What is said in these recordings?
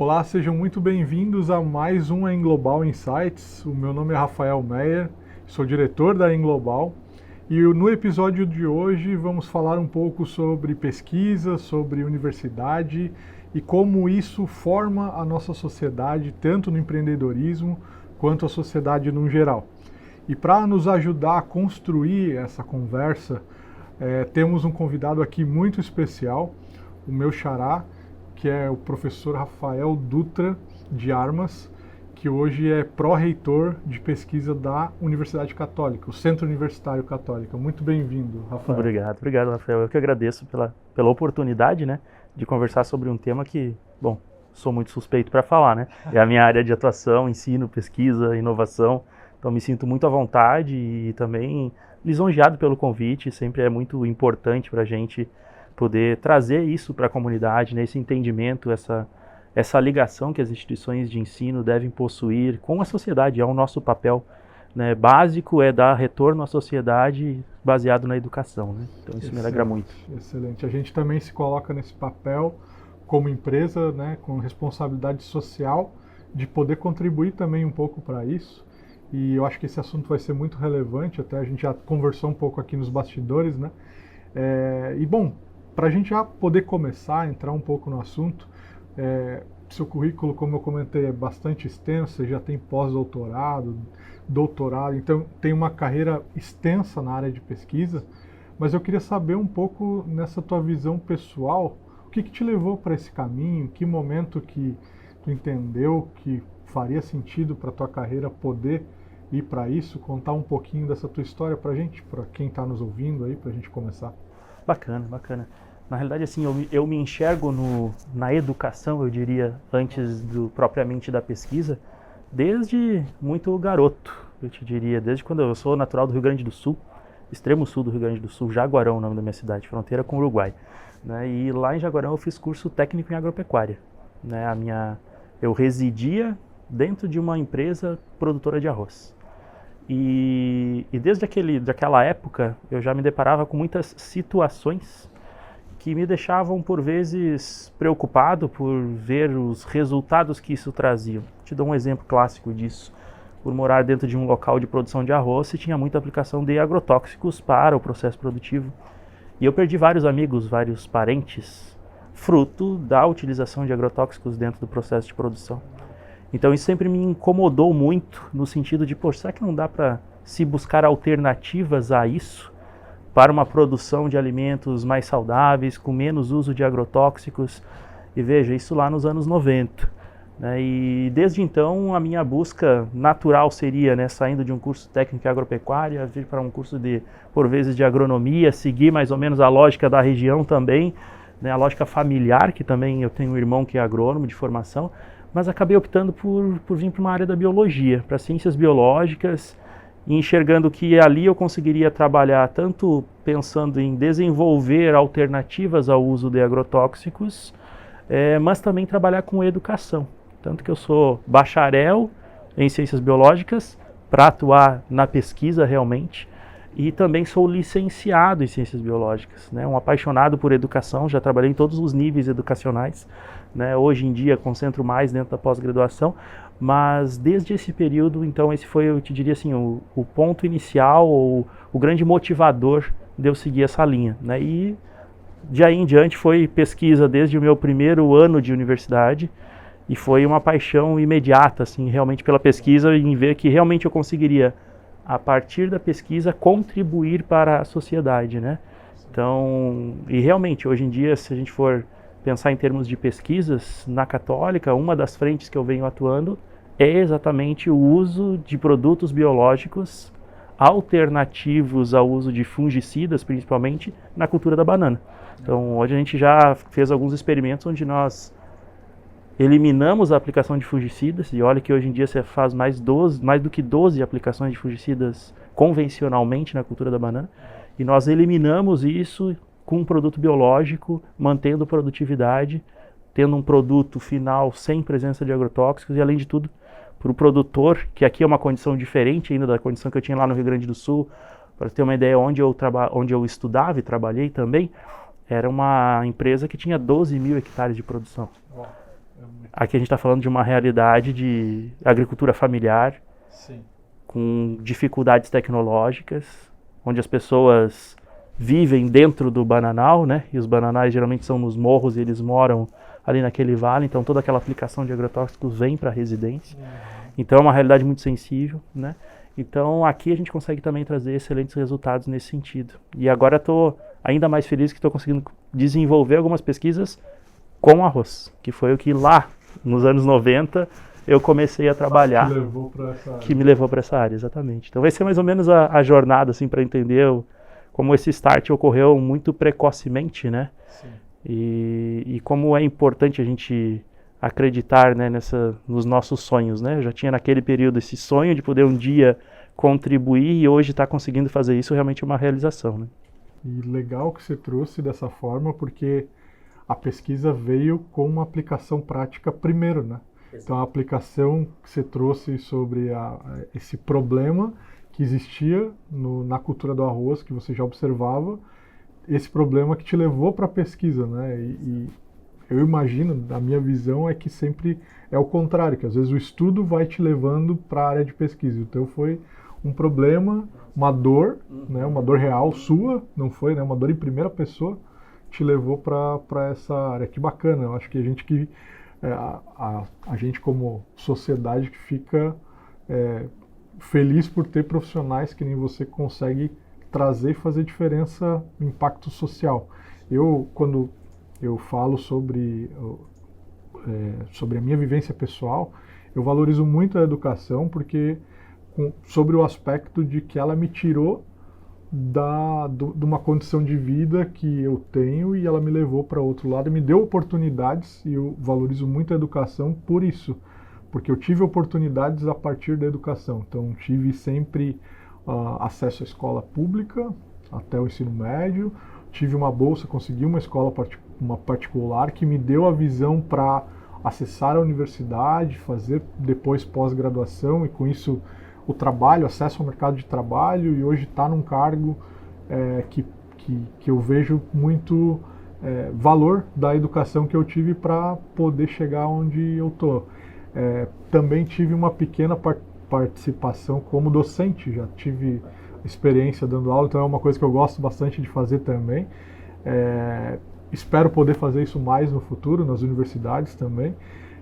Olá, sejam muito bem-vindos a mais um Englobal Insights. O meu nome é Rafael Meyer, sou diretor da Englobal e no episódio de hoje vamos falar um pouco sobre pesquisa, sobre universidade e como isso forma a nossa sociedade, tanto no empreendedorismo quanto a sociedade no geral. E para nos ajudar a construir essa conversa, temos um convidado aqui muito especial, o meu xará, que é o professor Rafael Dutra de Armas, que hoje é pró-reitor de pesquisa da Universidade Católica, o Centro Universitário Católica. Muito bem-vindo, Rafael. Obrigado, Rafael. Eu que agradeço pela oportunidade, né, de conversar sobre um tema que, bom, sou muito suspeito para falar, né? É a minha área de atuação, ensino, pesquisa, inovação. Então me sinto muito à vontade e também lisonjeado pelo convite. Sempre é muito importante para a gente poder trazer isso para a comunidade, né, esse entendimento, essa ligação que as instituições de ensino devem possuir com a sociedade. É o nosso papel, né, básico, é dar retorno à sociedade baseado na educação, né? Então isso me alegra muito. Excelente. A gente também se coloca nesse papel como empresa, né, com responsabilidade social, de poder contribuir também um pouco para isso. E eu acho que esse assunto vai ser muito relevante, até a gente já conversou um pouco aqui nos bastidores, né? E bom, para a gente já poder começar a entrar um pouco no assunto, seu currículo, como eu comentei, é bastante extenso, você já tem pós-doutorado, doutorado, então tem uma carreira extensa na área de pesquisa, mas eu queria saber um pouco, nessa tua visão pessoal, o que te levou para esse caminho, que momento que tu entendeu que faria sentido para a tua carreira poder ir para isso, contar um pouquinho dessa tua história para a gente, para quem está nos ouvindo aí, para a gente começar. Bacana. Na realidade, assim, eu me enxergo na educação, eu diria, antes propriamente da pesquisa, desde muito garoto, eu te diria, desde quando eu sou natural do Rio Grande do Sul, extremo sul do Rio Grande do Sul, Jaguarão, o nome da minha cidade, fronteira com o Uruguai, né? E lá em Jaguarão eu fiz curso técnico em agropecuária, né? Eu residia dentro de uma empresa produtora de arroz. E desde daquela época eu já me deparava com muitas situações que me deixavam por vezes preocupado por ver os resultados que isso trazia. Te dou um exemplo clássico disso. Por morar dentro de um local de produção de arroz, se tinha muita aplicação de agrotóxicos para o processo produtivo. E eu perdi vários amigos, vários parentes, fruto da utilização de agrotóxicos dentro do processo de produção. Então isso sempre me incomodou muito, no sentido de, poxa, será que não dá para se buscar alternativas a isso, para uma produção de alimentos mais saudáveis, com menos uso de agrotóxicos? E veja, isso lá nos anos 90. Né? E desde então a minha busca natural seria, né, saindo de um curso técnico em agropecuária, vir para um curso por vezes de agronomia, seguir mais ou menos a lógica da região também, né, a lógica familiar, que também eu tenho um irmão que é agrônomo de formação, mas acabei optando por vir para uma área da biologia, para ciências biológicas, e enxergando que ali eu conseguiria trabalhar tanto pensando em desenvolver alternativas ao uso de agrotóxicos, mas também trabalhar com educação. Tanto que eu sou bacharel em ciências biológicas, para atuar na pesquisa realmente, e também sou licenciado em ciências biológicas, né? Um apaixonado por educação, já trabalhei em todos os níveis educacionais, né? Hoje em dia concentro mais dentro da pós-graduação, mas desde esse período, então esse foi, eu te diria assim, o ponto inicial, ou o grande motivador de eu seguir essa linha, né? E de aí em diante foi pesquisa desde o meu primeiro ano de universidade, e foi uma paixão imediata, assim, realmente pela pesquisa, em ver que realmente eu conseguiria, a partir da pesquisa, contribuir para a sociedade, né? Então, e realmente, hoje em dia, se a gente for pensar em termos de pesquisas, na Católica, uma das frentes que eu venho atuando é exatamente o uso de produtos biológicos alternativos ao uso de fungicidas, principalmente na cultura da banana. Então, hoje a gente já fez alguns experimentos onde nós eliminamos a aplicação de fungicidas, e olha que hoje em dia você faz mais do que 12 aplicações de fungicidas convencionalmente na cultura da banana, e nós eliminamos isso com um produto biológico, mantendo produtividade, tendo um produto final sem presença de agrotóxicos, e além de tudo, para o produtor, que aqui é uma condição diferente ainda da condição que eu tinha lá no Rio Grande do Sul, para ter uma ideia, onde eu estudava e trabalhei também, era uma empresa que tinha 12 mil hectares de produção. Aqui a gente está falando de uma realidade de agricultura familiar, Sim. com dificuldades tecnológicas, onde as pessoas vivem dentro do bananal, né? E os bananais geralmente são nos morros e eles moram ali naquele vale, então toda aquela aplicação de agrotóxicos vem para a residência. Então é uma realidade muito sensível, né? Então aqui a gente consegue também trazer excelentes resultados nesse sentido. E agora estou ainda mais feliz que estou conseguindo desenvolver algumas pesquisas com arroz, que foi o que lá nos anos 90 eu comecei a trabalhar. Que me levou para essa área, exatamente. Então vai ser mais ou menos a jornada assim, para entender como esse start ocorreu muito precocemente, né? Sim. E como é importante a gente acreditar, né, nos nossos sonhos, né? Eu já tinha naquele período esse sonho de poder um dia contribuir e hoje estar conseguindo fazer isso realmente é uma realização, né? E legal que você trouxe dessa forma, porque a pesquisa veio com uma aplicação prática primeiro, né? Então a aplicação que você trouxe sobre esse problema que existia na cultura do arroz, que você já observava, esse problema que te levou para a pesquisa, né? E eu imagino, a minha visão é que sempre é o contrário, que às vezes o estudo vai te levando para a área de pesquisa. O teu foi um problema, uma dor, né? Uma dor real sua, não foi, né? Uma dor em primeira pessoa, te levou para essa área. Que bacana, eu acho que a gente como sociedade que fica feliz por ter profissionais que nem você consegue trazer e fazer diferença no impacto social. Quando eu falo sobre a minha vivência pessoal, eu valorizo muito a educação porque sobre o aspecto de que ela me tirou de uma condição de vida que eu tenho e ela me levou para outro lado e me deu oportunidades, e eu valorizo muito a educação por isso, porque eu tive oportunidades a partir da educação. Então tive sempre acesso à escola pública até o ensino médio, tive uma bolsa, consegui uma escola uma particular que me deu a visão para acessar a universidade, fazer depois pós-graduação e com isso o trabalho, acesso ao mercado de trabalho, e hoje está num cargo que eu vejo muito valor da educação que eu tive para poder chegar onde eu estou. Também tive uma pequena participação como docente, já tive experiência dando aula, então é uma coisa que eu gosto bastante de fazer também. Espero poder fazer isso mais no futuro, nas universidades também,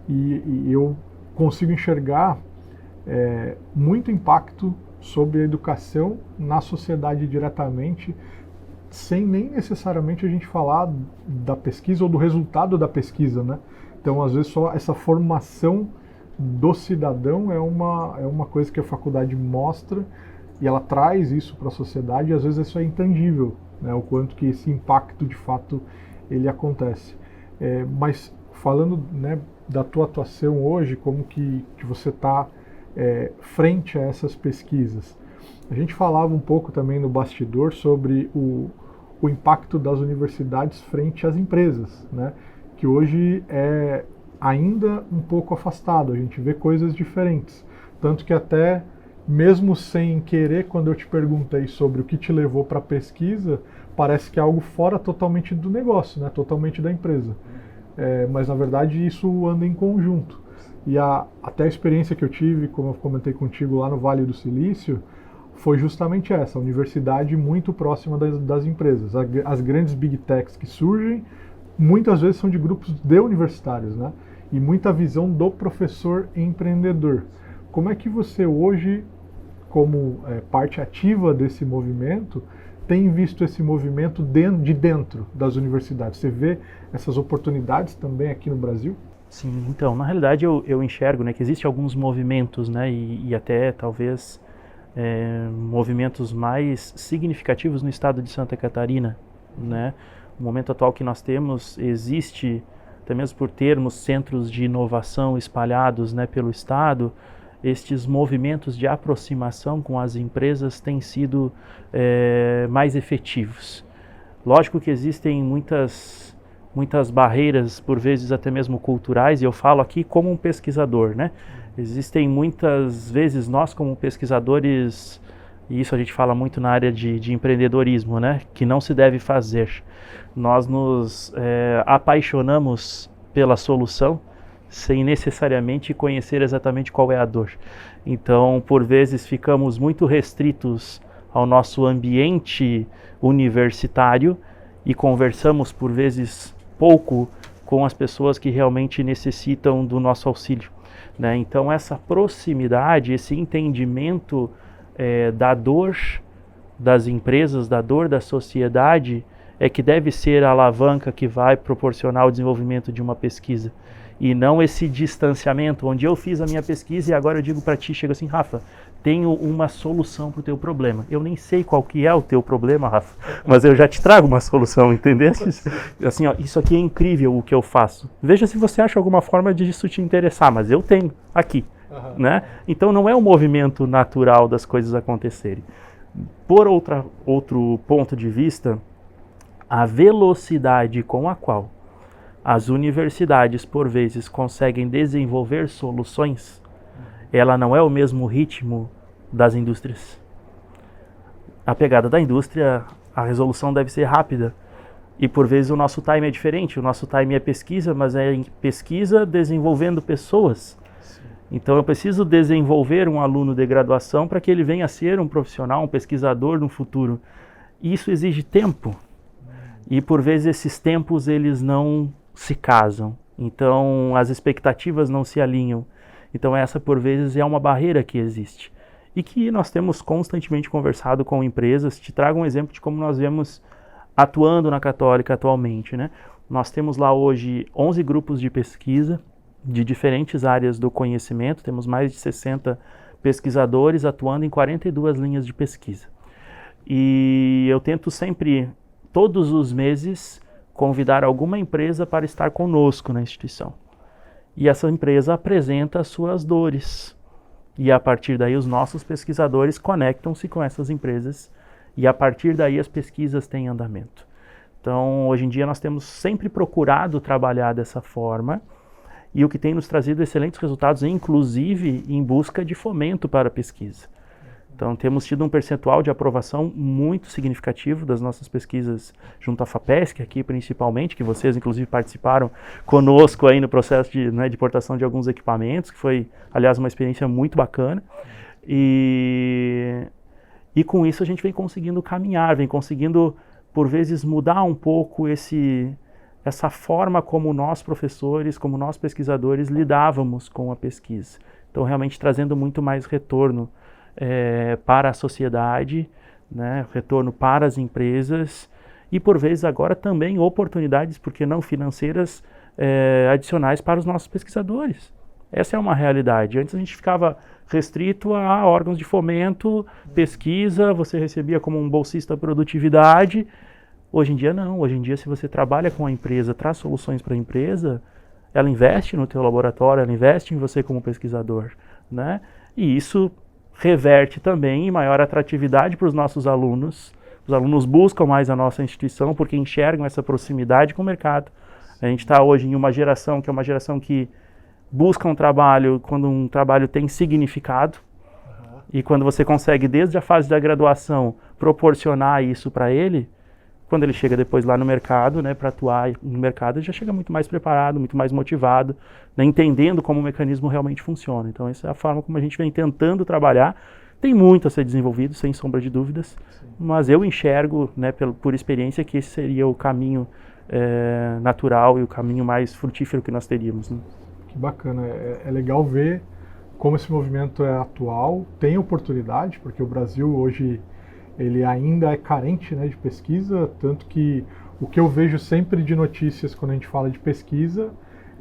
e eu consigo enxergar muito impacto sobre a educação na sociedade diretamente, sem nem necessariamente a gente falar da pesquisa ou do resultado da pesquisa, né? Então, às vezes, só essa formação do cidadão é uma coisa que a faculdade mostra e ela traz isso para a sociedade, e às vezes isso é intangível, né? O quanto que esse impacto, de fato, ele acontece. Mas, falando, né, da tua atuação hoje, como que você está frente a essas pesquisas. A gente falava um pouco também no bastidor sobre o impacto das universidades frente às empresas, né? Que hoje é ainda um pouco afastado, a gente vê coisas diferentes. Tanto que até, mesmo sem querer, quando eu te perguntei sobre o que te levou para a pesquisa, parece que é algo fora totalmente do negócio, né? Totalmente da empresa. Mas na verdade isso anda em conjunto. E até a experiência que eu tive, como eu comentei contigo lá no Vale do Silício, foi justamente essa, a universidade muito próxima das empresas. As grandes big techs que surgem, muitas vezes são de grupos de universitários, né? E muita visão do professor empreendedor. Como é que você hoje, como parte ativa desse movimento, tem visto esse movimento de dentro das universidades? Você vê essas oportunidades também aqui no Brasil? Sim, então, na realidade eu enxergo, né, que existem alguns movimentos, né, e até talvez movimentos mais significativos no estado de Santa Catarina, né. No momento atual que nós temos, existe, até mesmo por termos centros de inovação espalhados, né, pelo estado, estes movimentos de aproximação com as empresas têm sido mais efetivos. Lógico que existem muitas barreiras, por vezes até mesmo culturais, e eu falo aqui como um pesquisador, né? Existem muitas vezes nós como pesquisadores, e isso a gente fala muito na área de empreendedorismo, né? Que não se deve fazer. Nós nos apaixonamos pela solução, sem necessariamente conhecer exatamente qual é a dor. Então, por vezes, ficamos muito restritos ao nosso ambiente universitário e conversamos, por vezes, pouco com as pessoas que realmente necessitam do nosso auxílio, né? Então, essa proximidade, esse entendimento da dor das empresas, da dor da sociedade, é que deve ser a alavanca que vai proporcionar o desenvolvimento de uma pesquisa. E não esse distanciamento, onde eu fiz a minha pesquisa e agora eu digo para ti, chega assim, Rafa, tenho uma solução para o teu problema. Eu nem sei qual que é o teu problema, Rafa, mas eu já te trago uma solução, entendesse? Assim, ó, isso aqui é incrível o que eu faço. Veja se você acha alguma forma de isso te interessar, mas eu tenho aqui, né? Então não é um movimento natural das coisas acontecerem. Por outro ponto de vista, a velocidade com a qual as universidades, por vezes, conseguem desenvolver soluções, ela não é o mesmo ritmo das indústrias. A pegada da indústria, a resolução deve ser rápida. E, por vezes, o nosso time é diferente. O nosso time é pesquisa, mas é pesquisa desenvolvendo pessoas. Então, eu preciso desenvolver um aluno de graduação para que ele venha a ser um profissional, um pesquisador no futuro. Isso exige tempo. E, por vezes, esses tempos, eles não se casam. Então, as expectativas não se alinham. Então, essa, por vezes, é uma barreira que existe. E que nós temos constantemente conversado com empresas. Te trago um exemplo de como nós vemos atuando na Católica atualmente, né? Nós temos lá hoje 11 grupos de pesquisa de diferentes áreas do conhecimento. Temos mais de 60 pesquisadores atuando em 42 linhas de pesquisa. E eu tento sempre, todos os meses, convidar alguma empresa para estar conosco na instituição. E essa empresa apresenta as suas dores. E a partir daí os nossos pesquisadores conectam-se com essas empresas e a partir daí as pesquisas têm andamento. Então, hoje em dia nós temos sempre procurado trabalhar dessa forma e o que tem nos trazido excelentes resultados, inclusive em busca de fomento para a pesquisa. Então, temos tido um percentual de aprovação muito significativo das nossas pesquisas junto à FAPESC, aqui principalmente, que vocês, inclusive, participaram conosco aí no processo de importação de alguns equipamentos, que foi, aliás, uma experiência muito bacana. E com isso a gente vem conseguindo caminhar, vem conseguindo, por vezes, mudar um pouco essa forma como nós, professores, como nós, pesquisadores, lidávamos com a pesquisa. Então, realmente trazendo muito mais retorno para a sociedade, né, retorno para as empresas e, por vezes, agora também oportunidades, porque não financeiras, adicionais para os nossos pesquisadores. Essa é uma realidade. Antes a gente ficava restrito a órgãos de fomento, pesquisa, você recebia como um bolsista produtividade. Hoje em dia não. Hoje em dia, se você trabalha com a empresa, traz soluções para a empresa, ela investe no teu laboratório, ela investe em você como pesquisador, né? E isso reverte também em maior atratividade para os nossos alunos. Os alunos buscam mais a nossa instituição porque enxergam essa proximidade com o mercado. A gente está hoje em uma geração que é uma geração que busca um trabalho quando um trabalho tem significado. E quando você consegue, desde a fase da graduação, proporcionar isso para ele, quando ele chega depois lá no mercado, né, para atuar no mercado, ele já chega muito mais preparado, muito mais motivado, né, entendendo como o mecanismo realmente funciona. Então, essa é a forma como a gente vem tentando trabalhar. Tem muito a ser desenvolvido, sem sombra de dúvidas, mas eu enxergo, né, por experiência, que esse seria o caminho natural e o caminho mais frutífero que nós teríamos, né? Que bacana. É legal ver como esse movimento é atual, tem oportunidade, porque o Brasil hoje ele ainda é carente, né, de pesquisa, tanto que o que eu vejo sempre de notícias quando a gente fala de pesquisa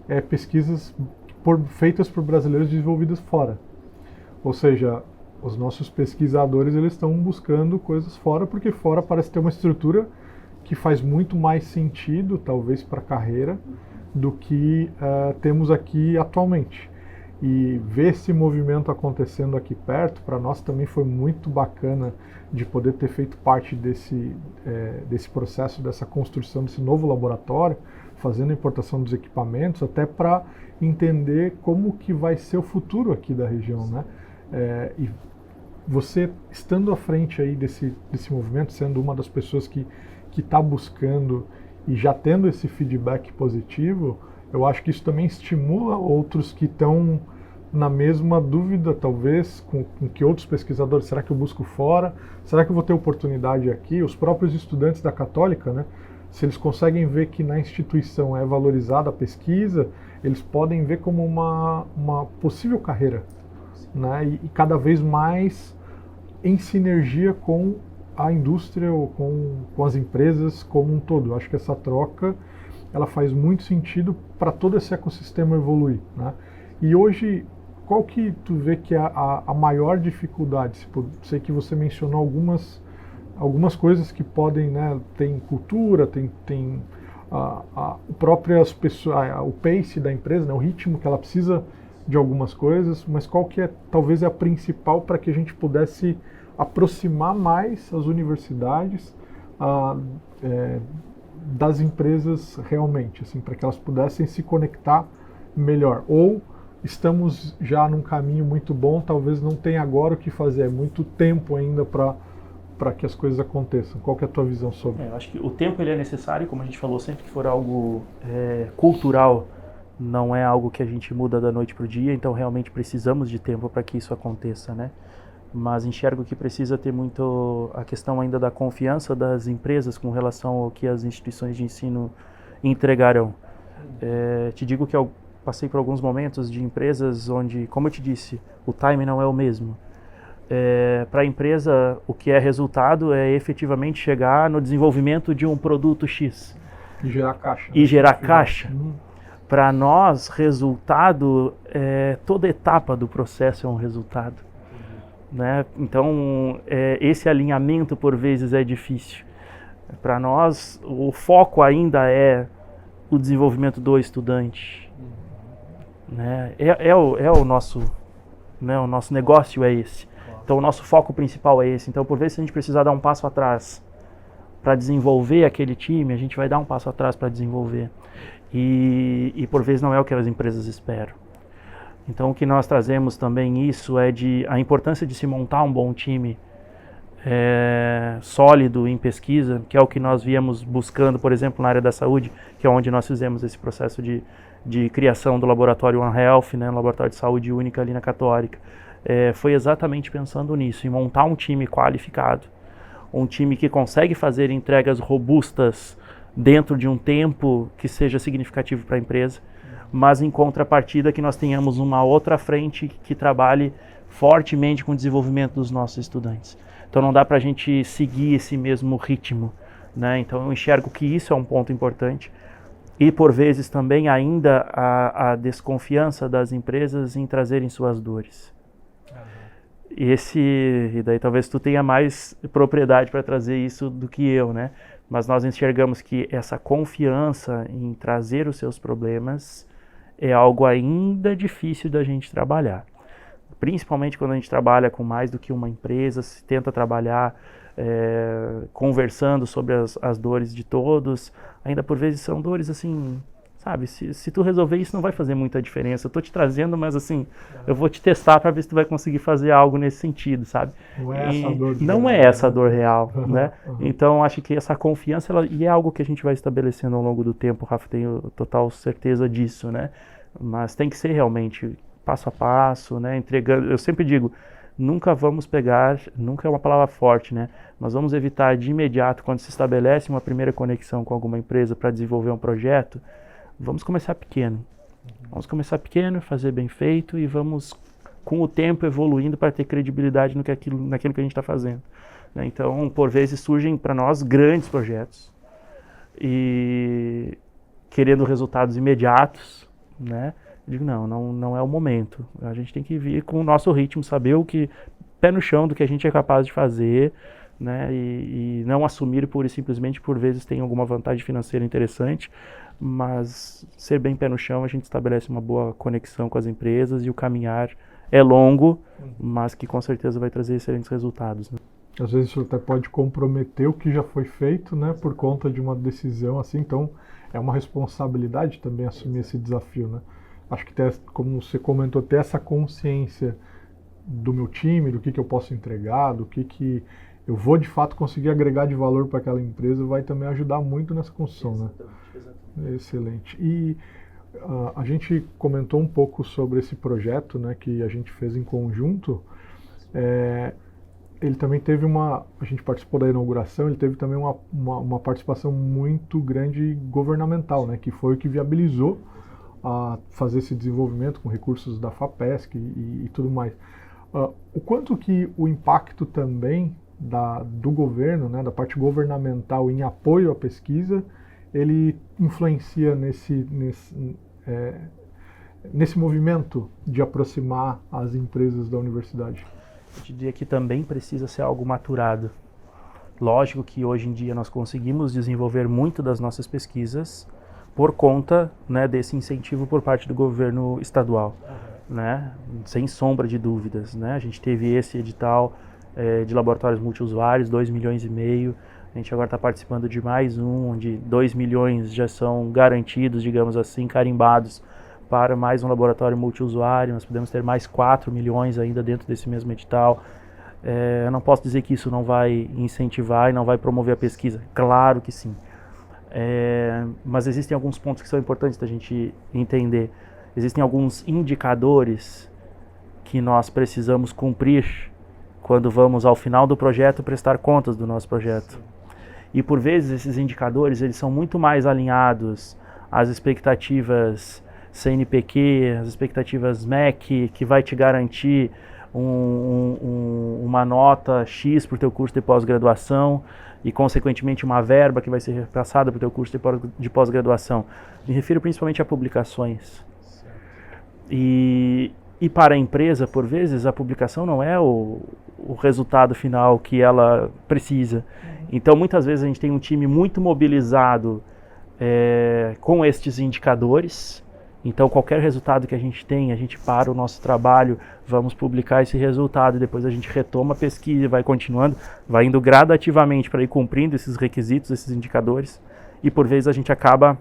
é pesquisas feitas por brasileiros desenvolvidas fora. Ou seja, os nossos pesquisadores eles estão buscando coisas fora, porque fora parece ter uma estrutura que faz muito mais sentido, talvez, para a carreira, do que temos aqui atualmente. E ver esse movimento acontecendo aqui perto, para nós também foi muito bacana de poder ter feito parte desse processo, dessa construção desse novo laboratório, fazendo a importação dos equipamentos, até para entender como que vai ser o futuro aqui da região, né? E você estando à frente aí desse movimento, sendo uma das pessoas que está buscando e já tendo esse feedback positivo, eu acho que isso também estimula outros que estão na mesma dúvida, talvez, com que outros pesquisadores, será que eu busco fora? Será que eu vou ter oportunidade aqui? Os próprios estudantes da Católica, né? Se eles conseguem ver que na instituição é valorizada a pesquisa, eles podem ver como uma possível carreira, né? E cada vez mais em sinergia com a indústria ou com as empresas como um todo. Eu acho que essa troca ela faz muito sentido para todo esse ecossistema evoluir, né? E hoje, qual que tu vê que é a maior dificuldade? Sei que você mencionou algumas coisas que podem, né, tem cultura, tem próprias pessoas, o pace da empresa, né, o ritmo que ela precisa de algumas coisas, mas qual que é talvez a principal para que a gente pudesse aproximar mais as universidades das empresas realmente, assim, para que elas pudessem se conectar melhor? Ou estamos já num caminho muito bom, talvez não tenha agora o que fazer, é muito tempo ainda para que as coisas aconteçam. Qual que é a tua visão sobre? Eu acho que o tempo ele é necessário, como a gente falou, sempre que for algo cultural, não é algo que a gente muda da noite para o dia, então realmente precisamos de tempo para que isso aconteça, né? Mas enxergo que precisa ter muito a questão ainda da confiança das empresas com relação ao que as instituições de ensino entregarão. Te digo que eu passei por alguns momentos de empresas onde, como eu te disse, o time não é o mesmo. Para a empresa, o que é resultado é efetivamente chegar no desenvolvimento de um produto X. E gerar caixa. E gerar caixa. Para nós, resultado, toda etapa do processo é um resultado. Né? Então, esse alinhamento, por vezes, é difícil. Para nós, o foco ainda é o desenvolvimento do estudante. Né? O nosso negócio é esse. Então, o nosso foco principal é esse. Então, por vezes, se a gente precisar dar um passo atrás para desenvolver aquele time, a gente vai dar um passo atrás para desenvolver. E, por vezes, não é o que as empresas esperam. Então, o que nós trazemos também isso é a importância de se montar um bom time sólido em pesquisa, que é o que nós viemos buscando, por exemplo, na área da saúde, que é onde nós fizemos esse processo de criação do laboratório One Health, né, um laboratório de saúde única ali na Católica. Foi exatamente pensando nisso, em montar um time qualificado, um time que consegue fazer entregas robustas dentro de um tempo que seja significativo para a empresa, mas em contrapartida que nós tenhamos uma outra frente que trabalhe fortemente com o desenvolvimento dos nossos estudantes. Então não dá para a gente seguir esse mesmo ritmo, né? Então eu enxergo que isso é um ponto importante. E por vezes também ainda a desconfiança das empresas em trazerem suas dores. E daí talvez tu tenha mais propriedade para trazer isso do que eu, né? Mas nós enxergamos que essa confiança em trazer os seus problemas é algo ainda difícil da gente trabalhar. Principalmente quando a gente trabalha com mais do que uma empresa, se tenta trabalhar conversando sobre as dores de todos. Ainda por vezes são dores assim, sabe? Se tu resolver isso não vai fazer muita diferença. Eu tô te trazendo, mas assim, eu vou te testar para ver se tu vai conseguir fazer algo nesse sentido, sabe? Não é essa dor. Não é essa a dor real, né? Então acho que essa confiança, e é algo que a gente vai estabelecendo ao longo do tempo, Rafa, tenho total certeza disso, né? Mas tem que ser realmente passo a passo, né? Entregando. Eu sempre digo, nunca é uma palavra forte, né? Nós vamos evitar de imediato, quando se estabelece uma primeira conexão com alguma empresa para desenvolver um projeto, vamos começar pequeno. Vamos começar pequeno, fazer bem feito e vamos, com o tempo, evoluindo para ter credibilidade naquilo que a gente está fazendo. Né? Então, por vezes, surgem para nós grandes projetos e querendo resultados imediatos, né? Eu digo, não é o momento. A gente tem que vir com o nosso ritmo, saber pé no chão do que a gente é capaz de fazer, né? E não assumir pura e simplesmente, por vezes tem alguma vantagem financeira interessante, mas ser bem pé no chão, a gente estabelece uma boa conexão com as empresas e o caminhar é longo, mas que com certeza vai trazer excelentes resultados, né? Às vezes isso até pode comprometer o que já foi feito, né, por conta de uma decisão assim, então é uma responsabilidade também assumir esse desafio, né? Acho que, como você comentou, ter essa consciência do meu time, do que eu posso entregar, do que eu vou de fato conseguir agregar de valor para aquela empresa, vai também ajudar muito nessa construção, né? Excelente. E A gente comentou um pouco sobre esse projeto, né, que a gente fez em conjunto. Ele também teve a gente participou da inauguração, ele teve também uma participação muito grande governamental, né, que foi o que viabilizou a fazer esse desenvolvimento com recursos da FAPESC e tudo mais. O quanto que o impacto também do governo, né, da parte governamental em apoio à pesquisa, ele influencia nesse movimento de aproximar as empresas da universidade? Eu te diria que também precisa ser algo maturado. Lógico que hoje em dia nós conseguimos desenvolver muito das nossas pesquisas por conta, né, desse incentivo por parte do governo estadual, né, sem sombra de dúvidas, né. A gente teve esse edital de laboratórios multiusuários, 2,5 milhões. A gente agora está participando de mais onde 2 milhões já são garantidos, digamos assim, carimbados para mais um laboratório multiusuário. Nós podemos ter mais 4 milhões ainda dentro desse mesmo edital. Eu não posso dizer que isso não vai incentivar e não vai promover a pesquisa. Claro que sim. Mas existem alguns pontos que são importantes da gente entender. Existem alguns indicadores que nós precisamos cumprir quando vamos ao final do projeto prestar contas do nosso projeto. E por vezes esses indicadores eles são muito mais alinhados às expectativas CNPq, as expectativas MEC, que vai te garantir uma nota X para o teu curso de pós-graduação e, consequentemente, uma verba que vai ser repassada para o teu curso de pós-graduação. Me refiro principalmente a publicações. E para a empresa, por vezes, a publicação não é o resultado final que ela precisa. Então, muitas vezes, a gente tem um time muito mobilizado com estes indicadores. Então, qualquer resultado que a gente tem, a gente para o nosso trabalho, vamos publicar esse resultado e depois a gente retoma a pesquisa e vai continuando, vai indo gradativamente para ir cumprindo esses requisitos, esses indicadores. E, por vezes, a gente acaba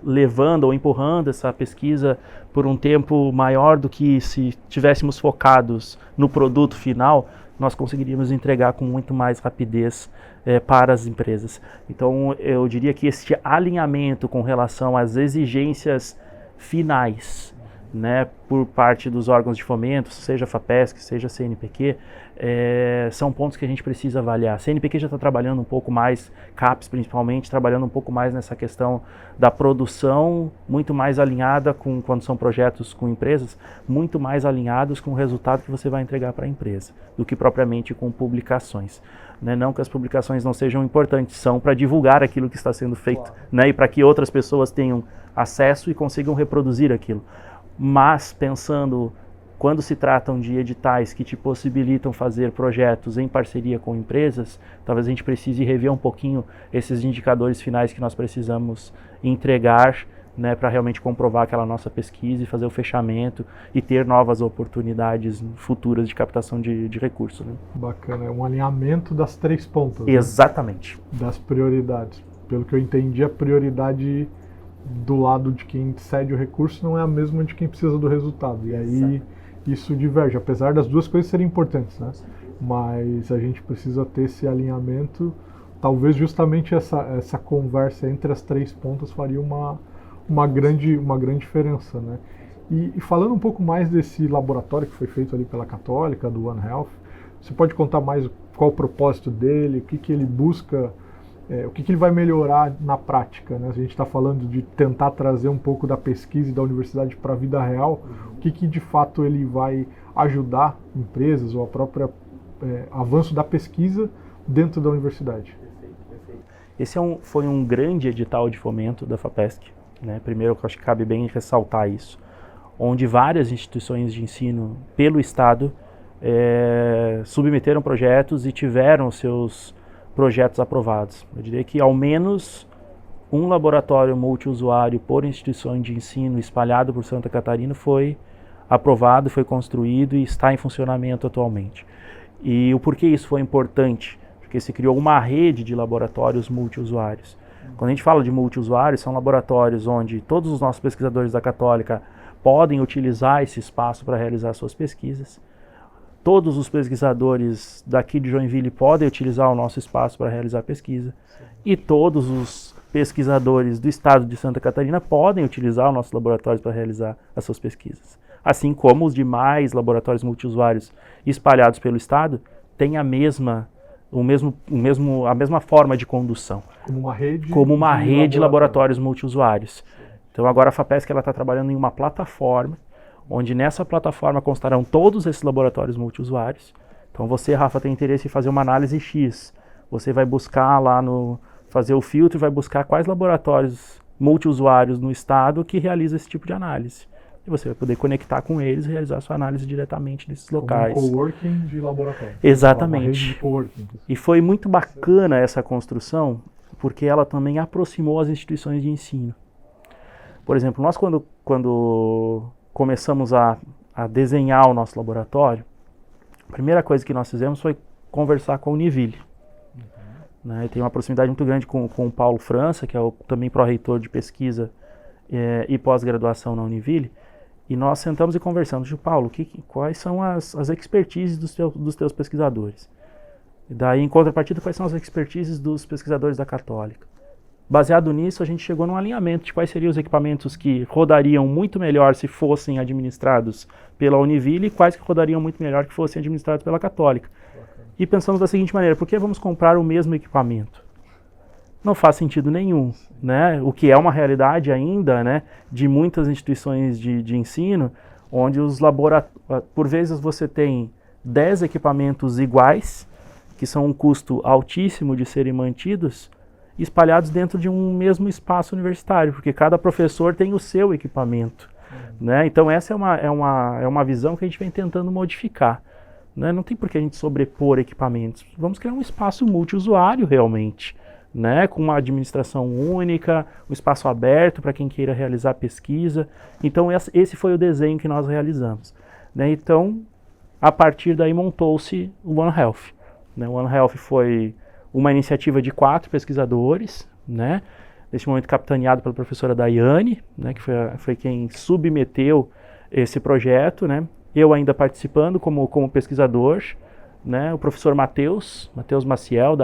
levando ou empurrando essa pesquisa por um tempo maior do que se tivéssemos focados no produto final, nós conseguiríamos entregar com muito mais rapidez para as empresas. Então, eu diria que este alinhamento com relação às exigências finais, né, por parte dos órgãos de fomento, seja FAPESC, seja CNPq, são pontos que a gente precisa avaliar. A CNPq já está trabalhando um pouco mais, CAPES principalmente, trabalhando um pouco mais nessa questão da produção, muito mais alinhada com, quando são projetos com empresas, muito mais alinhados com o resultado que você vai entregar para a empresa, do que propriamente com publicações. Né? Não que as publicações não sejam importantes, são para divulgar aquilo que está sendo feito, claro, né? E para que outras pessoas tenham acesso e consigam reproduzir aquilo. Mas pensando, quando se tratam de editais que te possibilitam fazer projetos em parceria com empresas, talvez a gente precise rever um pouquinho esses indicadores finais que nós precisamos entregar, né, para realmente comprovar aquela nossa pesquisa e fazer o fechamento e ter novas oportunidades futuras de captação de recursos. Né? Bacana, é um alinhamento das 3 pontas. Exatamente. Né? Das prioridades. Pelo que eu entendi, a prioridade do lado de quem cede o recurso não é a mesma de quem precisa do resultado. E aí isso diverge, apesar das duas coisas serem importantes, né? Mas a gente precisa ter esse alinhamento. Talvez justamente essa conversa entre as 3 pontas faria uma grande diferença, né? E falando um pouco mais desse laboratório que foi feito ali pela Católica, do One Health, você pode contar mais qual o propósito dele, o que ele busca, o que ele vai melhorar na prática, né? A gente está falando de tentar trazer um pouco da pesquisa e da universidade para a vida real, o que de fato ele vai ajudar empresas ou a própria avanço da pesquisa dentro da universidade. Esse foi um grande edital de fomento da FAPESC, né? Primeiro, eu acho que cabe bem ressaltar isso, onde várias instituições de ensino pelo Estado submeteram projetos e tiveram seus projetos aprovados. Eu diria que ao menos um laboratório multiusuário por instituição de ensino espalhado por Santa Catarina foi aprovado, foi construído e está em funcionamento atualmente. E o porquê isso foi importante? Porque se criou uma rede de laboratórios multiusuários. Quando a gente fala de multiusuários, são laboratórios onde todos os nossos pesquisadores da Católica podem utilizar esse espaço para realizar suas pesquisas. todos os pesquisadores daqui de Joinville podem utilizar o nosso espaço para realizar pesquisa. E todos os pesquisadores do estado de Santa Catarina podem utilizar os nossos laboratórios para realizar as suas pesquisas. Assim como os demais laboratórios multiusuários espalhados pelo estado têm a mesma forma de condução. Como uma rede de laboratórios multiusuários. Então agora a FAPESC está trabalhando em uma plataforma, onde nessa plataforma constarão todos esses laboratórios multiusuários. Então você, Rafa, tem interesse em fazer uma análise X. Você vai buscar lá fazer o filtro e vai buscar quais laboratórios multiusuários no estado que realizam esse tipo de análise. E você vai poder conectar com eles e realizar a sua análise diretamente nesses locais. Como um coworking de laboratório. Exatamente. Uma rede de coworking. E foi muito bacana essa construção, porque ela também aproximou as instituições de ensino. Por exemplo, nós quando começamos a desenhar o nosso laboratório, a primeira coisa que nós fizemos foi conversar com a Univille. Né? Tem uma proximidade muito grande com o Paulo França, que é também pró-reitor de pesquisa e pós-graduação na Univille, e nós sentamos e conversamos. Paulo, quais são as expertises dos teus pesquisadores? E daí, em contrapartida, quais são as expertises dos pesquisadores da Católica? Baseado nisso, a gente chegou num alinhamento de quais seriam os equipamentos que rodariam muito melhor se fossem administrados pela Univille e quais que rodariam muito melhor que fossem administrados pela Católica. E pensamos da seguinte maneira: por que vamos comprar o mesmo equipamento? Não faz sentido nenhum, né? O que é uma realidade ainda, né, de muitas instituições de ensino, onde por vezes você tem 10 equipamentos iguais, que são um custo altíssimo de serem mantidos, espalhados dentro de um mesmo espaço universitário, porque cada professor tem o seu equipamento. Né? Então essa é uma visão que a gente vem tentando modificar. Né? Não tem por que a gente sobrepor equipamentos. Vamos criar um espaço multiusuário realmente, né? Com uma administração única, um espaço aberto para quem queira realizar pesquisa. Então esse foi o desenho que nós realizamos. Né? Então, a partir daí montou-se o One Health. Né? O One Health foi uma iniciativa de 4 pesquisadores, né? Nesse momento capitaneado pela professora Daiane, né? Que foi quem submeteu esse projeto, né? Eu ainda participando como pesquisador, né? O professor Matheus Maciel,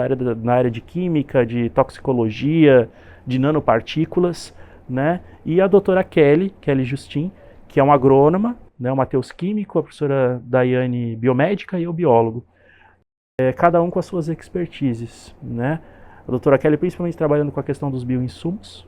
na área de química, de toxicologia, de nanopartículas, né? E a doutora Kelly Justin, que é uma agrônoma, né? O Matheus químico, a professora Daiane biomédica e eu biólogo. Cada um com as suas expertises, né? A doutora Kelly principalmente trabalhando com a questão dos bioinsumos,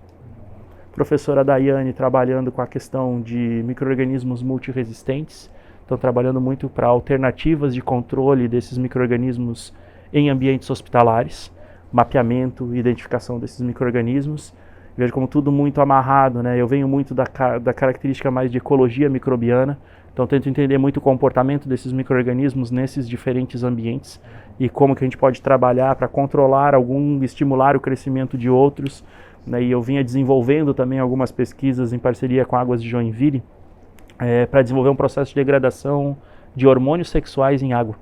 a professora Daiane trabalhando com a questão de micro-organismos multiresistentes, estão trabalhando muito para alternativas de controle desses micro-organismos em ambientes hospitalares, mapeamento e identificação desses micro-organismos. Vejo como tudo muito amarrado, né? Eu venho muito da característica mais de ecologia microbiana, então tento entender muito o comportamento desses micro-organismos nesses diferentes ambientes e como que a gente pode trabalhar para controlar estimular o crescimento de outros. Né? E eu vinha desenvolvendo também algumas pesquisas em parceria com Águas de Joinville para desenvolver um processo de degradação de hormônios sexuais em água.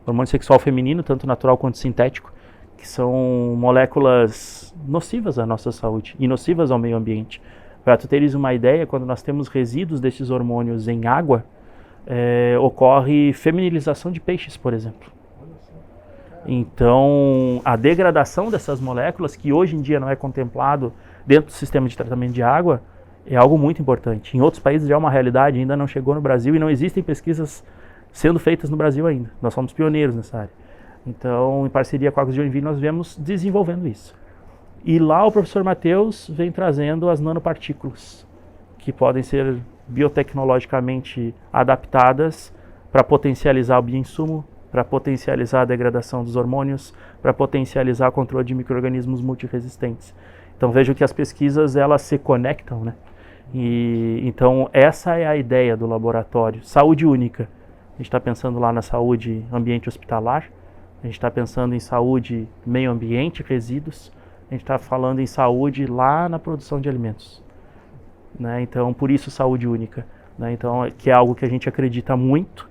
Hormônio sexual feminino, tanto natural quanto sintético, que são moléculas nocivas à nossa saúde e nocivas ao meio ambiente. Para tu teres uma ideia, quando nós temos resíduos desses hormônios em água, ocorre feminilização de peixes, por exemplo. Então, a degradação dessas moléculas, que hoje em dia não é contemplado dentro do sistema de tratamento de água, é algo muito importante. Em outros países já é uma realidade, ainda não chegou no Brasil e não existem pesquisas sendo feitas no Brasil ainda. Nós somos pioneiros nessa área. Então, em parceria com a Águas de Joinville, nós viemos desenvolvendo isso. E lá o professor Matheus vem trazendo as nanopartículas, que podem ser biotecnologicamente adaptadas para potencializar o bioinsumo, para potencializar a degradação dos hormônios, para potencializar o controle de micro-organismos multiresistentes. Então vejo que as pesquisas elas se conectam, né? E então essa é a ideia do laboratório. Saúde única. A gente está pensando lá na saúde ambiente hospitalar, a gente está pensando em saúde meio ambiente, resíduos, a gente está falando em saúde lá na produção de alimentos. Né? Então por isso saúde única. Né? Então que é algo que a gente acredita muito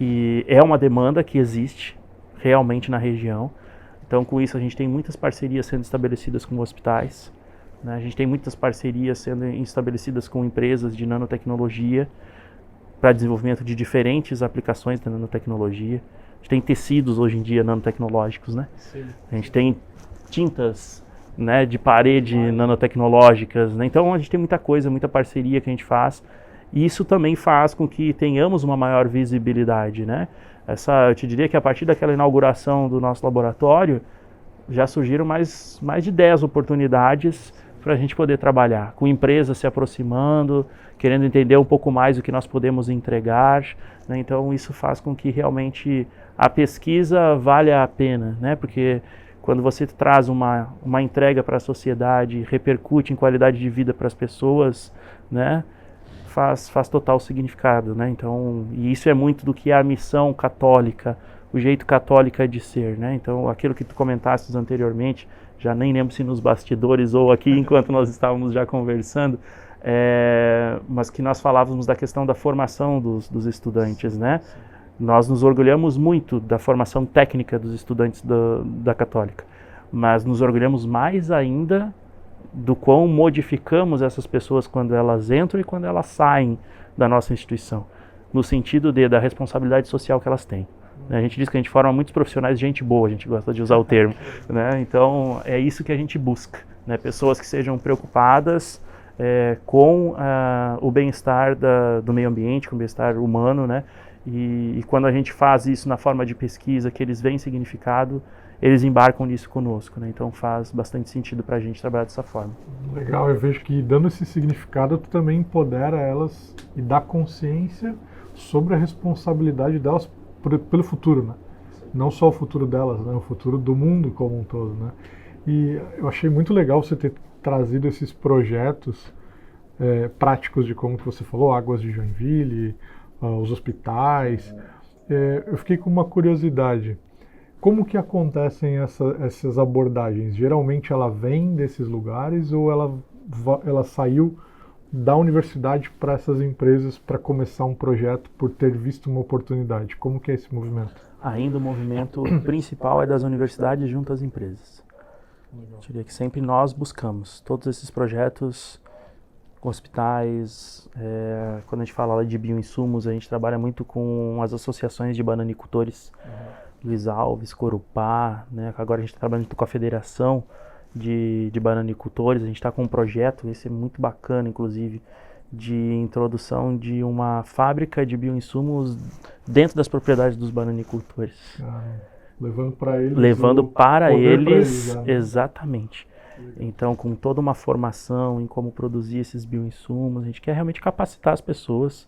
e é uma demanda que existe realmente na região. Então, com isso, a gente tem muitas parcerias sendo estabelecidas com hospitais, né? A gente tem muitas parcerias sendo estabelecidas com empresas de nanotecnologia, para desenvolvimento de diferentes aplicações da nanotecnologia. A gente tem tecidos hoje em dia nanotecnológicos, né? Sim. A gente tem tintas, né, de parede nanotecnológicas, né? Então a gente tem muita coisa, muita parceria que a gente faz, e isso também faz com que tenhamos uma maior visibilidade, né? Eu te diria que a partir daquela inauguração do nosso laboratório, já surgiram mais de 10 oportunidades para a gente poder trabalhar, com empresas se aproximando, querendo entender um pouco mais o que nós podemos entregar, né? Então isso faz com que realmente a pesquisa valha a pena, né? Porque quando você traz uma entrega para a sociedade, repercute em qualidade de vida para as pessoas, né? Faz total significado, né? Então, e isso é muito do que é a missão católica, o jeito católica de ser, né? Então, aquilo que tu comentaste anteriormente, já nem lembro se nos bastidores ou aqui enquanto nós estávamos já conversando, mas que nós falávamos da questão da formação dos estudantes, né? Nós nos orgulhamos muito da formação técnica dos estudantes da Católica, mas nos orgulhamos mais ainda do quão modificamos essas pessoas quando elas entram e quando elas saem da nossa instituição, no sentido da responsabilidade social que elas têm. A gente diz que a gente forma muitos profissionais de gente boa, a gente gosta de usar o termo, né? Então é isso que a gente busca, né? Pessoas que sejam preocupadas com o bem-estar do meio ambiente, com o bem-estar humano, né? E quando a gente faz isso na forma de pesquisa, que eles veem significado, eles embarcam nisso conosco, né? Então faz bastante sentido para a gente trabalhar dessa forma. Legal, eu vejo que dando esse significado, tu também empodera elas e dá consciência sobre a responsabilidade delas pelo futuro, né? Não só o futuro delas, né? O futuro do mundo como um todo, né? E eu achei muito legal você ter trazido esses projetos práticos de como que você falou, Águas de Joinville, os hospitais. Eu fiquei com uma curiosidade. Como que acontecem essas abordagens? Geralmente ela vem desses lugares ou ela saiu da universidade para essas empresas para começar um projeto por ter visto uma oportunidade? Como que é esse movimento? Ainda o movimento principal é das universidades junto às empresas. Eu diria que sempre nós buscamos todos esses projetos com hospitais. Quando a gente fala lá de bioinsumos, a gente trabalha muito com as associações de bananicultores, Luiz Alves, Corupá, né? Agora a gente está trabalhando com a Federação de Bananicultores. A gente está com um projeto, esse é muito bacana, inclusive, de introdução de uma fábrica de bioinsumos dentro das propriedades dos bananicultores. Levando para eles. Levando para eles, né? Exatamente. Então, com toda uma formação em como produzir esses bioinsumos, a gente quer realmente capacitar as pessoas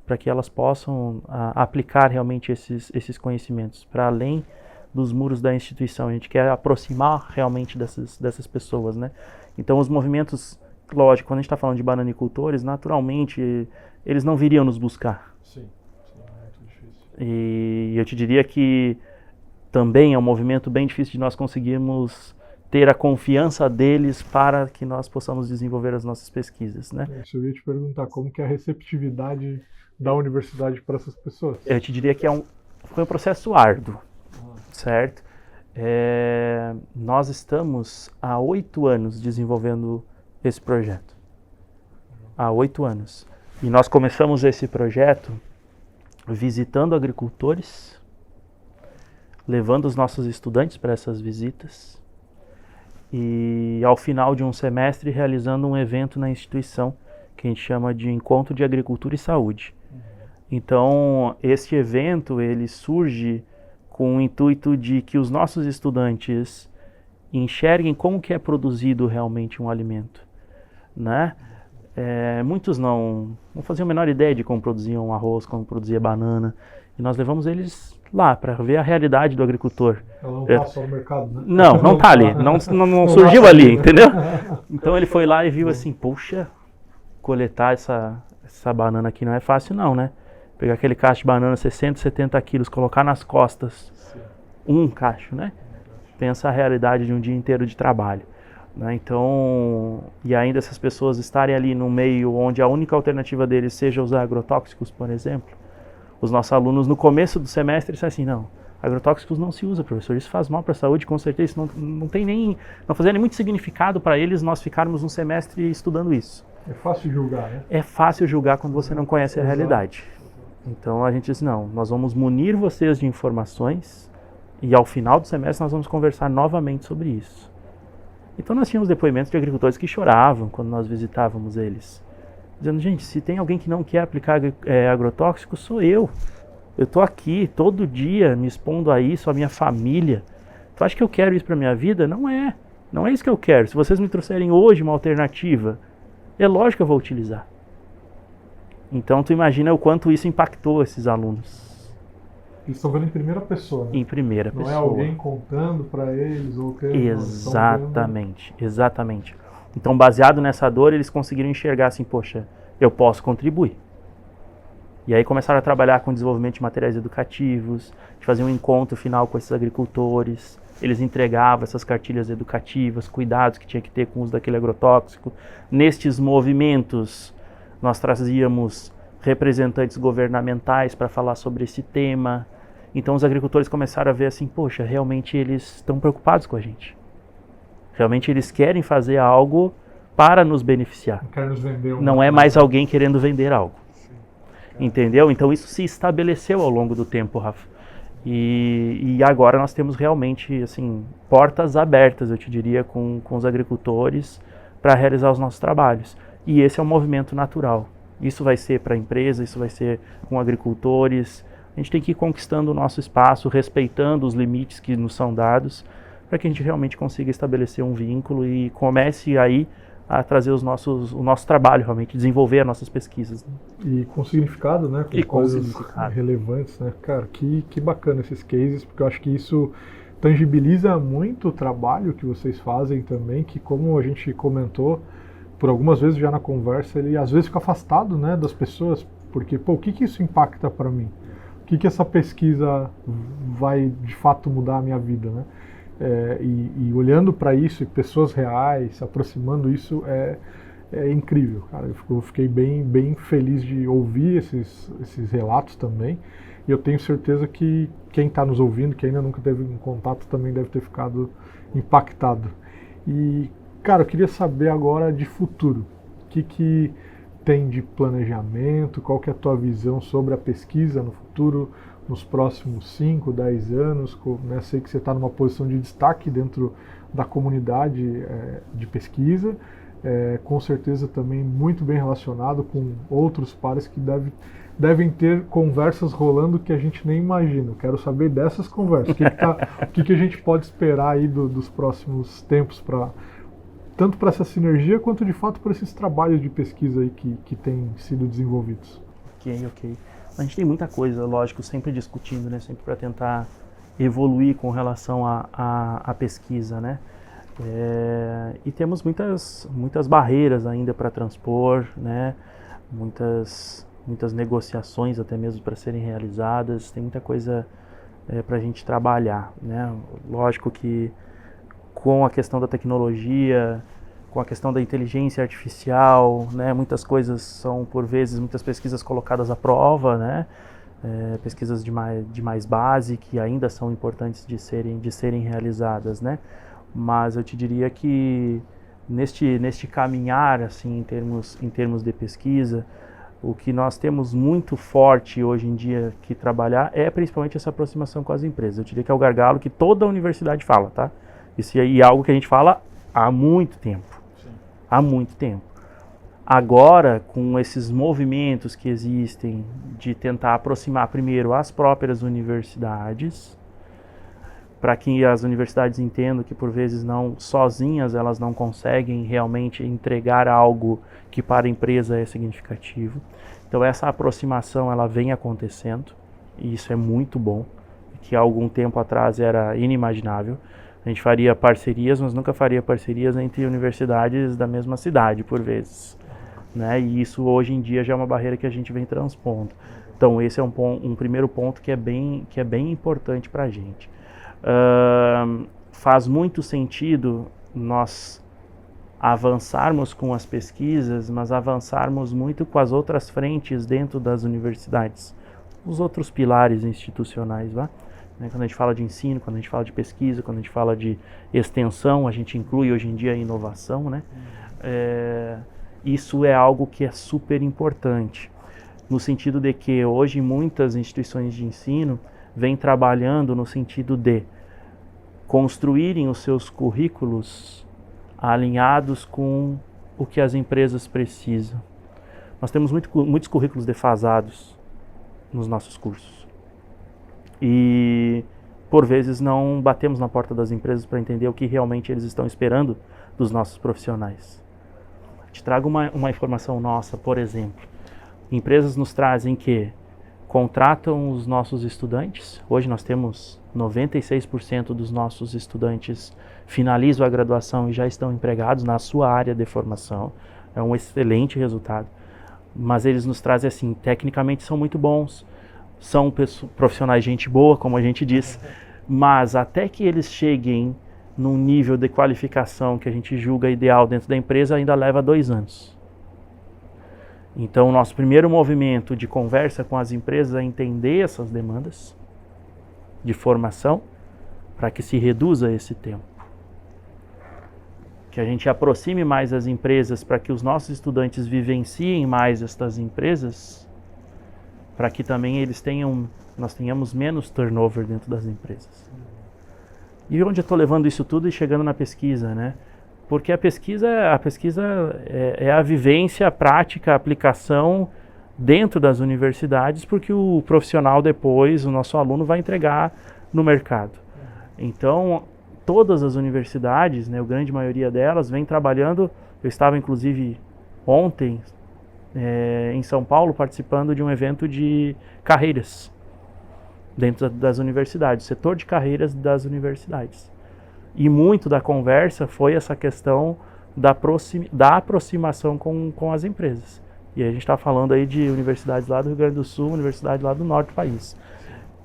para que elas possam aplicar realmente esses conhecimentos para além dos muros da instituição. A gente quer aproximar realmente dessas pessoas, né? Então, os movimentos, lógico, quando a gente está falando de bananicultores, naturalmente, eles não viriam nos buscar. Sim, é muito difícil. E eu te diria que também é um movimento bem difícil de nós conseguirmos ter a confiança deles para que nós possamos desenvolver as nossas pesquisas, né? Eu ia te perguntar como que é a receptividade da universidade para essas pessoas. Eu te diria que foi um processo árduo, certo? Nós estamos há 8 anos desenvolvendo esse projeto. Há 8 anos. E nós começamos esse projeto visitando agricultores, levando os nossos estudantes para essas visitas e, ao final de um semestre, realizando um evento na instituição que a gente chama de Encontro de Agricultura e Saúde. Então, este evento, ele surge com o intuito de que os nossos estudantes enxerguem como que é produzido realmente um alimento, né? Muitos não faziam a menor ideia de como produziam arroz, como produzia banana, e nós levamos eles lá para ver a realidade do agricultor. Ela não está só no mercado, né? Não está ali, não surgiu ali, entendeu? Então ele foi lá e viu assim, puxa, coletar essa banana aqui não é fácil não, né? Pegar aquele cacho de banana, 60, 70 quilos, colocar nas costas, um cacho, né? Pensa a realidade de um dia inteiro de trabalho, né? Então, e ainda essas pessoas estarem ali no meio onde a única alternativa deles seja usar agrotóxicos, por exemplo. Os nossos alunos no começo do semestre disseram assim, não, agrotóxicos não se usa, professor, isso faz mal para a saúde, com certeza, isso não fazia nem muito significado para eles nós ficarmos um semestre estudando isso. É fácil julgar, né? É fácil julgar quando você não conhece a realidade. Então a gente disse, não, nós vamos munir vocês de informações e ao final do semestre nós vamos conversar novamente sobre isso. Então nós tínhamos depoimentos de agricultores que choravam quando nós visitávamos eles, dizendo, gente, se tem alguém que não quer aplicar agrotóxico, sou eu. Eu estou aqui todo dia me expondo a isso, a minha família. Tu acha que eu quero isso para minha vida? Não é. Não é isso que eu quero. Se vocês me trouxerem hoje uma alternativa, é lógico que eu vou utilizar. Então tu imagina o quanto isso impactou esses alunos. Eles estão vendo em primeira pessoa, né? Em primeira não pessoa. Não é alguém contando para eles ou que Exatamente, exatamente. Então, baseado nessa dor, eles conseguiram enxergar assim, poxa, eu posso contribuir. E aí começaram a trabalhar com desenvolvimento de materiais educativos, de fazer um encontro final com esses agricultores. Eles entregavam essas cartilhas educativas, cuidados que tinha que ter com o uso daquele agrotóxico. Nestes movimentos, nós trazíamos representantes governamentais para falar sobre esse tema. Então os agricultores começaram a ver assim, poxa, realmente eles estão preocupados com a gente. Realmente eles querem fazer algo para nos beneficiar. Não querem nos vender não é mais alguém querendo vender algo. Entendeu? Então isso se estabeleceu ao longo do tempo, Rafa. E agora nós temos realmente assim, portas abertas, eu te diria, com os agricultores para realizar os nossos trabalhos. E esse é um movimento natural. Isso vai ser para a empresa, isso vai ser com agricultores. A gente tem que ir conquistando o nosso espaço, respeitando os limites que nos são dados, para que a gente realmente consiga estabelecer um vínculo e comece aí a trazer o nosso trabalho, realmente, desenvolver as nossas pesquisas. Né? E com significado, né? Com coisas relevantes, né? Cara, que bacana esses cases, porque eu acho que isso tangibiliza muito o trabalho que vocês fazem também, que como a gente comentou, por algumas vezes já na conversa, ele às vezes fica afastado, né, das pessoas, porque, pô, o que isso impacta para mim? O que essa pesquisa vai de fato mudar a minha vida, né? E olhando para isso, e pessoas reais, aproximando isso, é incrível, cara. Eu fiquei bem feliz de ouvir esses relatos também. E eu tenho certeza que quem está nos ouvindo, que ainda nunca teve um contato, também deve ter ficado impactado. E, cara, eu queria saber agora de futuro. O que tem de planejamento? Qual que é a tua visão sobre a pesquisa no futuro? Nos próximos 5, 10 anos, né? Sei que você está numa posição de destaque dentro da comunidade de pesquisa, com certeza também muito bem relacionado com outros pares que devem ter conversas rolando que a gente nem imagina. Eu quero saber dessas conversas, o que a gente pode esperar aí dos próximos tempos, tanto para essa sinergia quanto de fato para esses trabalhos de pesquisa aí que têm sido desenvolvidos. Ok. A gente tem muita coisa, lógico, sempre discutindo, né? Sempre para tentar evoluir com relação à pesquisa, né? E temos muitas barreiras ainda para transpor, né? Muitas negociações até mesmo para serem realizadas. Tem muita coisa para a gente trabalhar, né? Lógico que com a questão da tecnologia, com a questão da inteligência artificial, né, muitas coisas são, por vezes, muitas pesquisas colocadas à prova, né, pesquisas de mais base, que ainda são importantes de serem realizadas, né, mas eu te diria que neste caminhar, assim, em termos de pesquisa, o que nós temos muito forte hoje em dia que trabalhar é principalmente essa aproximação com as empresas. Eu diria que é o gargalo que toda a universidade fala, tá? Isso aí é algo que a gente fala há muito tempo. Há muito tempo. Agora, com esses movimentos que existem de tentar aproximar primeiro as próprias universidades, para que as universidades entendam que por vezes sozinhas elas não conseguem realmente entregar algo que para a empresa é significativo. Então essa aproximação ela vem acontecendo e isso é muito bom, que há algum tempo atrás era inimaginável. A gente faria parcerias, mas nunca faria parcerias entre universidades da mesma cidade, por vezes. Né? E isso hoje em dia já é uma barreira que a gente vem transpondo. Então esse é um primeiro ponto que é bem importante para a gente. Faz muito sentido nós avançarmos com as pesquisas, mas avançarmos muito com as outras frentes dentro das universidades, os outros pilares institucionais, tá? Quando a gente fala de ensino, quando a gente fala de pesquisa, quando a gente fala de extensão, a gente inclui hoje em dia a inovação, né? Isso é algo que é super importante. no sentido de que hoje muitas instituições de ensino vêm trabalhando no sentido de construírem os seus currículos alinhados com o que as empresas precisam. Nós temos muitos currículos defasados nos nossos cursos. E, por vezes, não batemos na porta das empresas para entender o que realmente eles estão esperando dos nossos profissionais. Te trago uma informação nossa, por exemplo. Empresas nos trazem que contratam os nossos estudantes. Hoje nós temos 96% dos nossos estudantes finalizam a graduação e já estão empregados na sua área de formação. É um excelente resultado. Mas eles nos trazem assim, tecnicamente são muito bons, são profissionais gente boa, como a gente diz, mas até que eles cheguem num nível de qualificação que a gente julga ideal dentro da empresa, ainda leva 2 anos. Então, o nosso primeiro movimento de conversa com as empresas é entender essas demandas de formação para que se reduza esse tempo. Que a gente aproxime mais as empresas para que os nossos estudantes vivenciem mais estas empresas, para que também nós tenhamos menos turnover dentro das empresas. E onde eu estou levando isso tudo e chegando na pesquisa, né? Porque a pesquisa é a vivência, a prática, a aplicação dentro das universidades, porque o profissional depois, o nosso aluno, vai entregar no mercado. Então, todas as universidades, né, a grande maioria delas, vem trabalhando. Eu estava, inclusive, ontem em São Paulo, participando de um evento de carreiras dentro das universidades, setor de carreiras das universidades. E muito da conversa foi essa questão da aproximação com as empresas. E a gente está falando aí de universidades lá do Rio Grande do Sul, universidades lá do norte do país.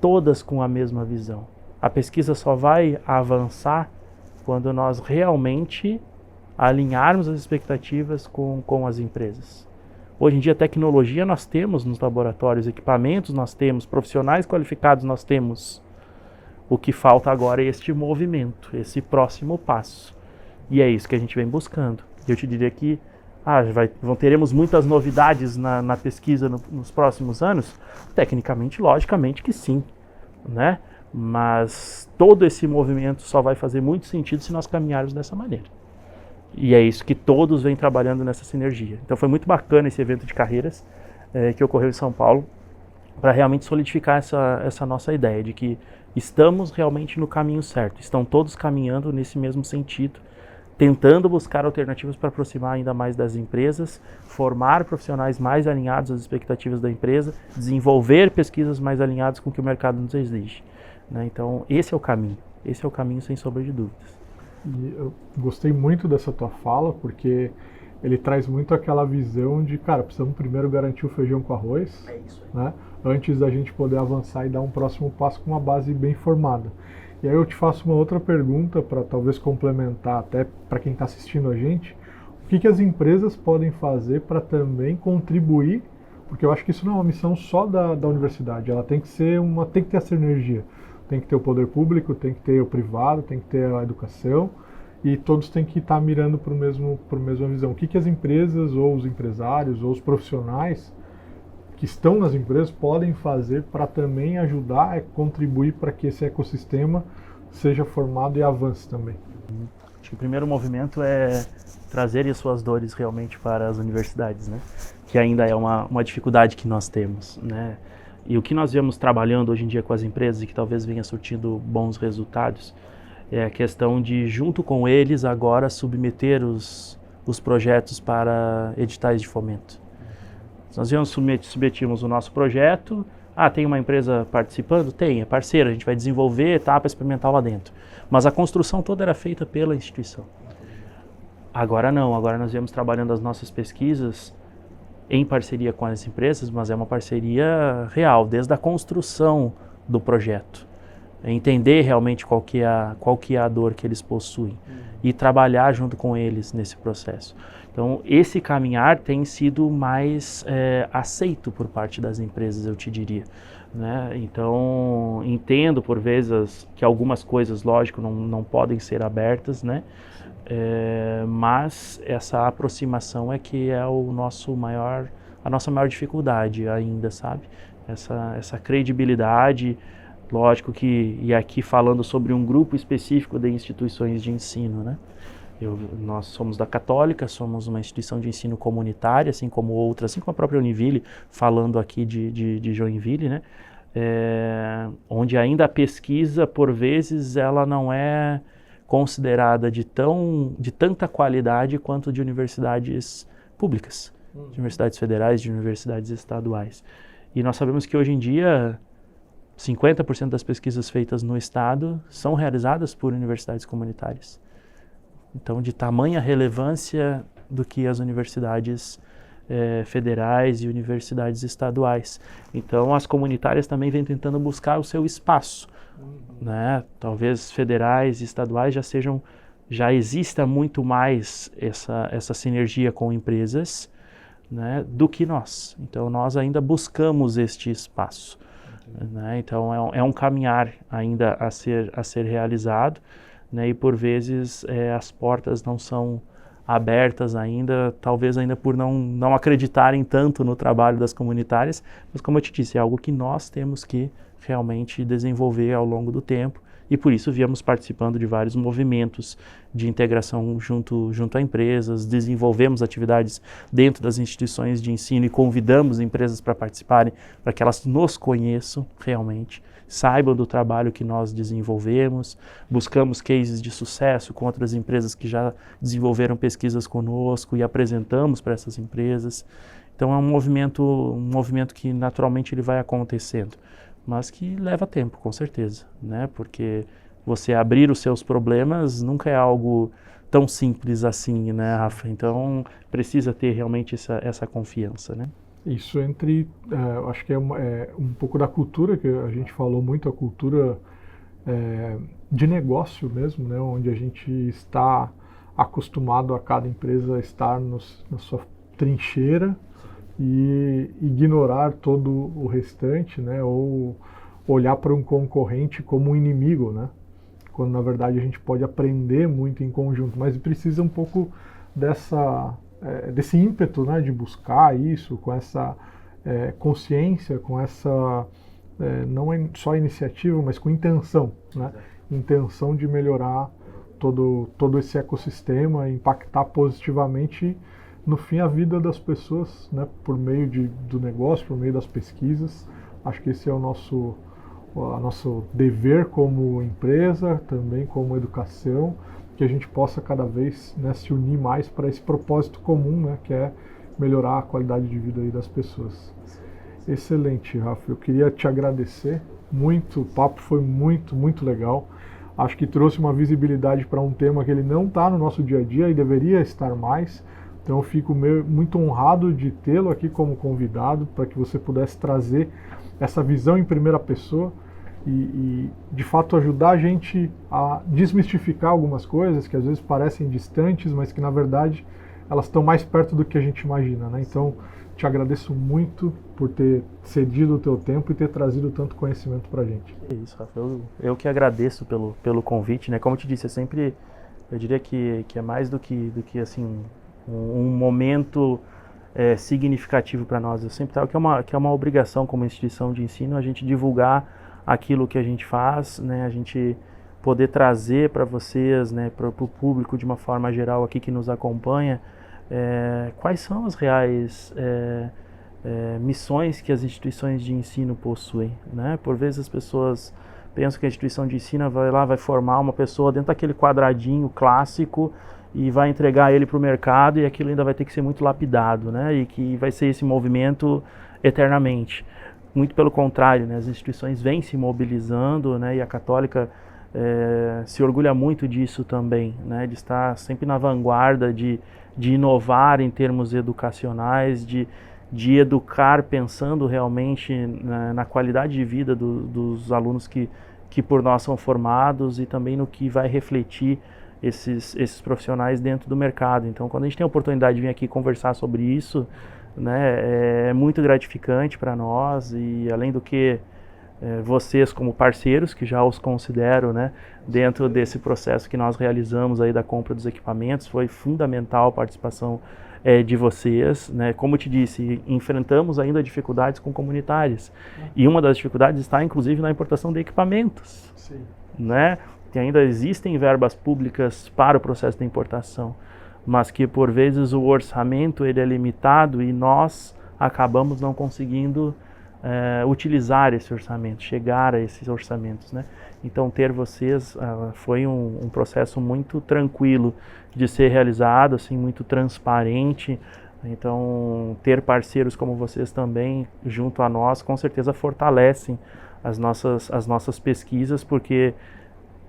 Todas com a mesma visão. A pesquisa só vai avançar quando nós realmente alinharmos as expectativas com as empresas. Hoje em dia, tecnologia nós temos nos laboratórios, equipamentos nós temos, profissionais qualificados nós temos. O que falta agora é este movimento, esse próximo passo. E é isso que a gente vem buscando. Eu te diria que teremos muitas novidades na pesquisa nos próximos anos? Tecnicamente, logicamente que sim, né? Mas todo esse movimento só vai fazer muito sentido se nós caminharmos dessa maneira. E é isso que todos vêm trabalhando nessa sinergia. Então foi muito bacana esse evento de carreiras que ocorreu em São Paulo, para realmente solidificar essa nossa ideia de que estamos realmente no caminho certo. Estão todos caminhando nesse mesmo sentido, tentando buscar alternativas para aproximar ainda mais das empresas, formar profissionais mais alinhados às expectativas da empresa, desenvolver pesquisas mais alinhadas com o que o mercado nos exige. Né? Então, esse é o caminho sem sombra de dúvidas. E eu gostei muito dessa tua fala, porque ele traz muito aquela visão de, cara, precisamos primeiro garantir o feijão com arroz, né? Antes da gente poder avançar e dar um próximo passo com uma base bem formada. E aí eu te faço uma outra pergunta para talvez complementar até para quem está assistindo a gente. O que as empresas podem fazer para também contribuir? Porque eu acho que isso não é uma missão só da universidade, ela tem que ter essa energia. Tem que ter o poder público, tem que ter o privado, tem que ter a educação, e todos têm que estar mirando para a mesma visão. O que as empresas, ou os empresários, ou os profissionais que estão nas empresas podem fazer para também ajudar a contribuir para que esse ecossistema seja formado e avance também? Acho que o primeiro movimento é trazer as suas dores realmente para as universidades, né? Que ainda é uma dificuldade que nós temos, né? E o que nós vemos trabalhando hoje em dia com as empresas e que talvez venha surtindo bons resultados é a questão de, junto com eles, agora submeter os projetos para editais de fomento. Nós submetimos o nosso projeto. Tem uma empresa participando? Tem, é parceira, a gente vai desenvolver etapa experimental lá dentro. Mas a construção toda era feita pela instituição. Agora não, agora nós viemos trabalhando as nossas pesquisas em parceria com as empresas, mas é uma parceria real, desde a construção do projeto. Entender realmente qual que é a dor que eles possuem e trabalhar junto com eles nesse processo. Então, esse caminhar tem sido mais aceito por parte das empresas, eu te diria. Né? Então, entendo por vezes que algumas coisas, lógico, não podem ser abertas, né? Mas essa aproximação é que é o nosso maior a nossa maior dificuldade ainda, sabe? Essa credibilidade, lógico que, e aqui falando sobre um grupo específico de instituições de ensino, né? Nós somos da Católica, somos uma instituição de ensino comunitária, assim como outras, assim como a própria Univille, falando aqui de Joinville, né? Onde ainda a pesquisa, por vezes, ela não é considerada de tanta qualidade quanto de universidades públicas, de universidades federais, de universidades estaduais. E nós sabemos que hoje em dia 50% das pesquisas feitas no estado são realizadas por universidades comunitárias. Então, de tamanha relevância do que as universidades federais e universidades estaduais. Então, as comunitárias também vêm tentando buscar o seu espaço, né? Talvez federais e estaduais já exista muito mais essa sinergia com empresas, né, do que nós. Então, nós ainda buscamos este espaço, né? Então, é um caminhar ainda a ser realizado, né? E por vezes as portas não são abertas ainda, talvez ainda por não acreditarem tanto no trabalho das comunitárias, mas como eu te disse, é algo que nós temos que realmente desenvolver ao longo do tempo, e por isso viemos participando de vários movimentos de integração junto a empresas, desenvolvemos atividades dentro das instituições de ensino e convidamos empresas para participarem, para que elas nos conheçam realmente, saibam do trabalho que nós desenvolvemos, buscamos cases de sucesso com outras empresas que já desenvolveram pesquisas conosco e apresentamos para essas empresas. Então é um movimento que naturalmente ele vai acontecendo, mas que leva tempo, com certeza, né? Porque você abrir os seus problemas nunca é algo tão simples assim, né, Rafa? Então precisa ter realmente essa confiança, né? Isso acho que é um pouco da cultura, que a gente falou muito, a cultura de negócio mesmo, né, onde a gente está acostumado a cada empresa estar na sua trincheira e ignorar todo o restante, né, ou olhar para um concorrente como um inimigo, né, quando na verdade a gente pode aprender muito em conjunto, mas precisa um pouco desse ímpeto, né, de buscar isso, com essa consciência, com essa, não é só iniciativa, mas com intenção, né? Intenção de melhorar todo esse ecossistema, impactar positivamente, no fim, a vida das pessoas, né, por meio do negócio, por meio das pesquisas. Acho que esse é o nosso dever como empresa, também como educação, que a gente possa cada vez, né, se unir mais para esse propósito comum, né, que é melhorar a qualidade de vida aí das pessoas. Excelente, Rafa. Eu queria te agradecer muito, o papo foi muito, muito legal. Acho que trouxe uma visibilidade para um tema que ele não está no nosso dia a dia e deveria estar mais. Então eu fico muito honrado de tê-lo aqui como convidado, para que você pudesse trazer essa visão em primeira pessoa e de fato ajudar a gente a desmistificar algumas coisas que às vezes parecem distantes, mas que na verdade elas estão mais perto do que a gente imagina, né? Então te agradeço muito por ter cedido o teu tempo e ter trazido tanto conhecimento para a gente. É isso, Rafa. Eu que agradeço pelo convite, né? Como eu te disse, eu diria que é mais do que assim um momento significativo para nós. Eu sempre falo que é uma obrigação como instituição de ensino a gente divulgar aquilo que a gente faz, né? A gente poder trazer para vocês, né, para o público de uma forma geral aqui que nos acompanha, quais são as reais missões que as instituições de ensino possuem, né? Por vezes as pessoas pensam que a instituição de ensino vai formar uma pessoa dentro daquele quadradinho clássico e vai entregar ele para o mercado e aquilo ainda vai ter que ser muito lapidado, né? E que vai ser esse movimento eternamente. Muito pelo contrário, né? As instituições vêm se mobilizando, né? E a Católica se orgulha muito disso também, né? De estar sempre na vanguarda, de inovar em termos educacionais, de educar pensando realmente na qualidade de vida dos alunos que por nós são formados e também no que vai refletir esses profissionais dentro do mercado. Então, quando a gente tem a oportunidade de vir aqui conversar sobre isso, né, é muito gratificante para nós e além do que vocês como parceiros, que já os considero, né, dentro desse processo que nós realizamos aí da compra dos equipamentos, foi fundamental a participação de vocês, né? Como eu te disse, enfrentamos ainda dificuldades com comunitárias. E uma das dificuldades está, inclusive, na importação de equipamentos. Sim. Né? Que ainda existem verbas públicas para o processo de importação, mas que, por vezes, o orçamento ele é limitado e nós acabamos não conseguindo utilizar esse orçamento, chegar a esses orçamentos, né? Então, ter vocês foi um processo muito tranquilo de ser realizado, assim, muito transparente. Então, ter parceiros como vocês também junto a nós, com certeza fortalecem as nossas pesquisas, porque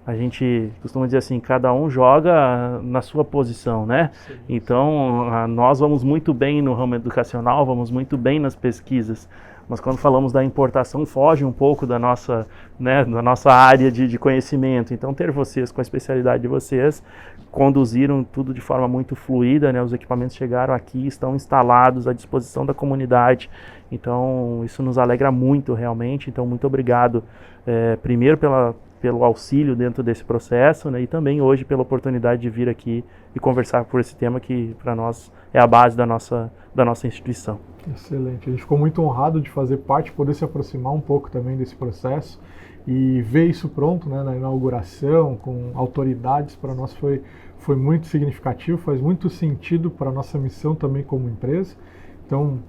a gente costuma dizer assim, cada um joga na sua posição, né? Sim. Então, nós vamos muito bem no ramo educacional, vamos muito bem nas pesquisas, mas quando falamos da importação, foge um pouco da nossa, né, da nossa área de conhecimento. Então, ter vocês, com a especialidade de vocês, conduziram tudo de forma muito fluida, né? Os equipamentos chegaram aqui, estão instalados à disposição da comunidade. Então, isso nos alegra muito, realmente. Então, muito obrigado, primeiro pelo auxílio dentro desse processo, né? E também hoje pela oportunidade de vir aqui e conversar por esse tema que, para nós, é a base da nossa instituição. Excelente. A gente ficou muito honrado de fazer parte, poder se aproximar um pouco também desse processo e ver isso pronto, né, na inauguração, com autoridades, para nós foi muito significativo, faz muito sentido para a nossa missão também como empresa. Então,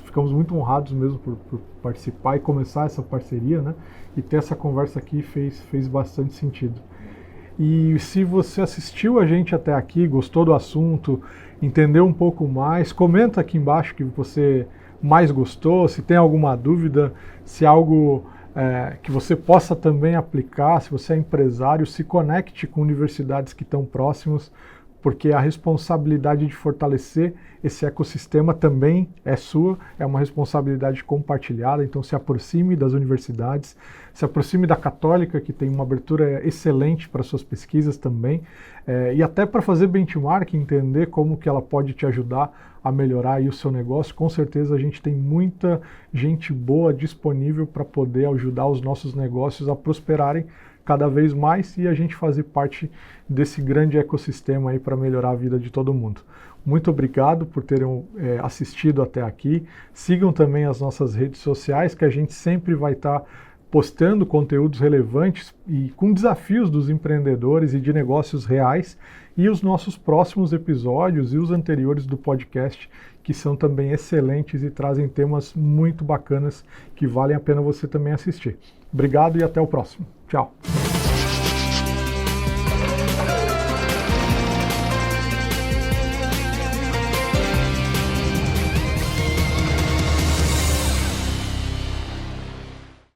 ficamos muito honrados mesmo por participar e começar essa parceria, né? E ter essa conversa aqui fez bastante sentido. E se você assistiu a gente até aqui, gostou do assunto, entendeu um pouco mais, comenta aqui embaixo que você mais gostou, se tem alguma dúvida, se algo que você possa também aplicar, se você é empresário, se conecte com universidades que estão próximas, porque a responsabilidade de fortalecer esse ecossistema também é sua, é uma responsabilidade compartilhada, então se aproxime das universidades, se aproxime da Católica, que tem uma abertura excelente para suas pesquisas também, e até para fazer benchmark, entender como que ela pode te ajudar a melhorar aí o seu negócio. Com certeza a gente tem muita gente boa disponível para poder ajudar os nossos negócios a prosperarem cada vez mais e a gente fazer parte desse grande ecossistema aí para melhorar a vida de todo mundo. Muito obrigado por terem assistido até aqui. Sigam também as nossas redes sociais, que a gente sempre vai estar postando conteúdos relevantes e com desafios dos empreendedores e de negócios reais, e os nossos próximos episódios e os anteriores do podcast, que são também excelentes e trazem temas muito bacanas que valem a pena você também assistir. Obrigado e até o próximo. Tchau!